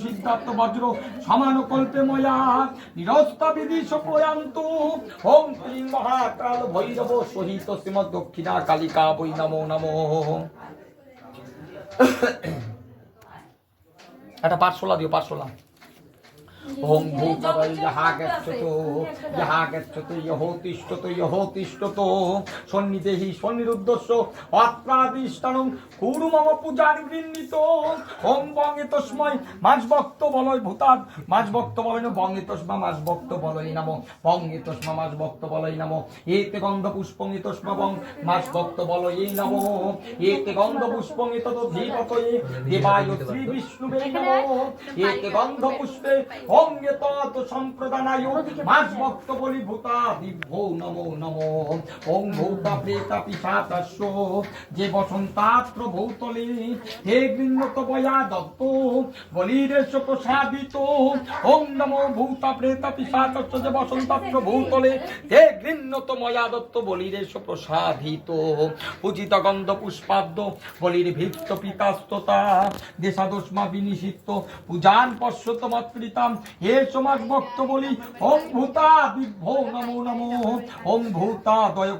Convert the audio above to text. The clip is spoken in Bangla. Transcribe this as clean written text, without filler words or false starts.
সিদ্ধার্থ বজ্র সমান কল্পে ময়া নিরস্ত বিদিশ প্রয়ান্ত ওম ক্লীং মহাকাল ভৈরব সহিত শ্রীমদ দক্ষিণা কালিকা বৈ নমো নমো। একটা পাঠশোলা দিও, পাঠশোলা। ওম ভূতবৈ যাহা গচ্ছতো যাহা গচ্ছতো ইহো তিষ্ঠতো ইহো তিষ্ঠতো সন্নিধেহি সন্নিরুদ্ধস্য অত্রাদিষ্টানং কুরু মম পূজারি গৃহীত। ওম বঙ্গে তস্মৈ মাঝ ভক্ত বলয় ভূতাদ মাঝ ভক্ত বলয় ন বঙ্গে তস্মা মাঝ ভক্ত বলয় নমো বঙ্গে তস্মা মাঝ ভক্ত বলয় নমো এতে গন্ধ পুষ্পং তস্মা বং মাঝ ভক্ত বলয় নমো এতে গন্ধ পুষ্পং তত ধীরতয়ে দেবায় শ্রী বিষ্ণুবে নমো এতে গন্ধ পুষ্পে অঙ্গে তত সম্প্রদানায় মাঝ ভক্ত বলি ভূতা দিভ্যো নমো নমো। ওং ভূতা প্রেতা পিশাচাস্য যে বসন্তাত্র ভূতলে হে গৃহ্ণত বয়া দত্ত বলিরেশ প্রসাদিত। ওং নমো ভূতা প্রেতা পিশাচাস্য যে বসন্তাত্র ভূতলে হে গৃহ্ণত ময়া দত্ত বলিরেশ প্রসাদিত। পূজিত গন্ধ পুষ্পাদ্য বলির ভিত্ত পিতাস্ততা দেশাদস্মা বিনিষিত্ত পূজান পশ্যত মৎকৃতাম হে সমাজ ভক্ত বলি ওম ভূতা দিভ্যো নমো নমো। ওম ভূতা দয়